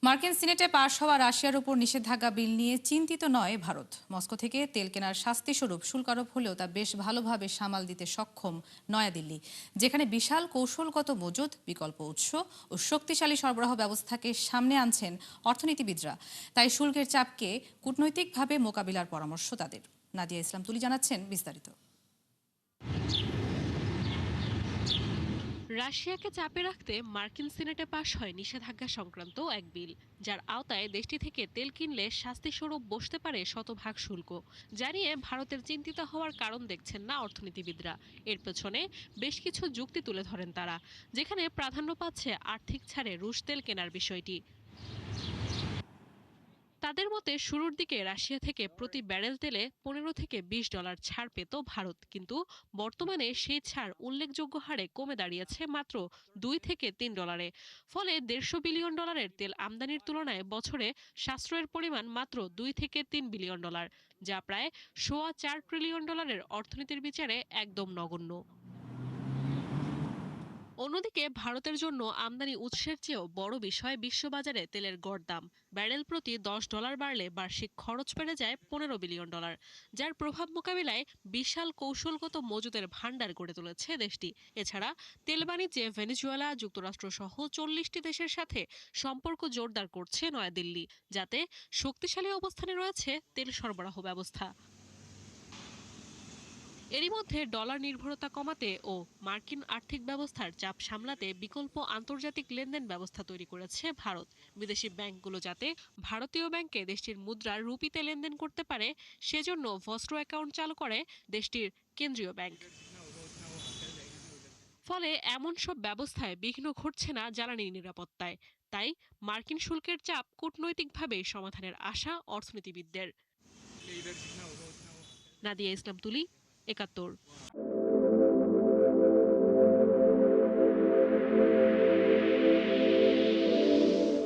মার্কিন সিনেটে পাশ হওয়া রাশিয়ার উপর নিষেধাজ্ঞা বিল নিয়ে চিন্তিত নয় ভারত। মস্কো থেকে তেল কেনার শাস্তিস্বরূপ শুল্ক আরোপ হলেও তা বেশ ভালোভাবে সামাল দিতে সক্ষম নয়াদিল্লি, যেখানে বিশাল কৌশলগত মজুদ, বিকল্প উৎস ও শক্তিশালী সরবরাহ ব্যবস্থাকে সামনে আনছেন অর্থনীতিবিদরা। তাই শুল্কের চাপকে কূটনৈতিকভাবে মোকাবিলার পরামর্শ তাদের। নাদিয়া ইসলাম তুলি জানাচ্ছেন বিস্তারিত। রাশিয়াকে চাপে রাখতে মার্কিন সিনেটে পাশ হয় নিষেধাজ্ঞা সংক্রান্ত এক বিল, যার আওতায় দেশটি থেকে তেল কিনলে শাস্তিস্বরূপ বসতে পারে শতভাগ শুল্ক। জানিয়ে ভারতের চিন্তিত হওয়ার কারণ দেখছেন না অর্থনীতিবিদরা। এর পেছনে বেশ কিছু যুক্তি তুলে ধরেন তারা, যেখানে প্রাধান্য পাচ্ছে আর্থিক ছাড়ে রুশ তেল কেনার বিষয়টি। তাদের মতে শুরুর দিকে রাশিয়া থেকে প্রতি ব্যারেল তেলে 15 থেকে 20 ডলার ছাড় পেত ভারত, কিন্তু বর্তমানে সেই ছাড় উল্লেখযোগ্য হারে কমে দাঁড়িয়েছে মাত্র 2 থেকে 3 ডলারে। ফলে 150 বিলিয়ন ডলারের তেল আমদানির তুলনায় বছরে সাশ্রয়ের পরিমাণ মাত্র 2 থেকে 3 বিলিয়ন ডলার, যা প্রায় $4.25 ট্রিলিয়ন অর্থনীতির বিচারে একদম নগণ্য। অন্যদিকে ভারতের জন্য আমদানি উৎসের চেয়েও বড় বিষয় বিশ্ববাজারে তেলের গড় দাম। ব্যারেল প্রতি $10 বাড়লে বার্ষিক খরচ বেড়ে যায় $15 বিলিয়ন, যার প্রভাব মোকাবিলায় বিশাল কৌশলগত মজুদের ভান্ডার গড়ে তুলেছে দেশটি। এছাড়া তেল বাণিজ্যে ভেনেজুয়েলা, যুক্তরাষ্ট্র সহ 40টি দেশের সাথে সম্পর্ক জোরদার করছে নয়াদিল্লি, যাতে শক্তিশালী অবস্থানে রয়েছে তেল সরবরাহ ব্যবস্থা। এরই মধ্যে ডলার নির্ভরতা কমাতে ও মার্কিন আর্থিক ব্যবস্থার চাপ সামলাতে বিকল্প আন্তর্জাতিক লেনদেন ব্যবস্থা তৈরি করেছে ভারত। বিদেশি ব্যাংকগুলো যাতে ভারতীয় ব্যাংকে দেশটির মুদ্রার রুপিতে লেনদেন করতে পারে, সেজন্য ভস্ত্র অ্যাকাউন্ট চালু করে দেশটির কেন্দ্রীয় ব্যাংক। ফলে এমন সব ব্যবস্থায় বিঘ্ন ঘটছে না জ্বালানি নিরাপত্তায়। তাই মার্কিন শুল্কের চাপ কূটনৈতিকভাবে সমাধানের আশা অর্থনীতিবিদদের। নাদিয়া ইসলাম তুলি, ৭১।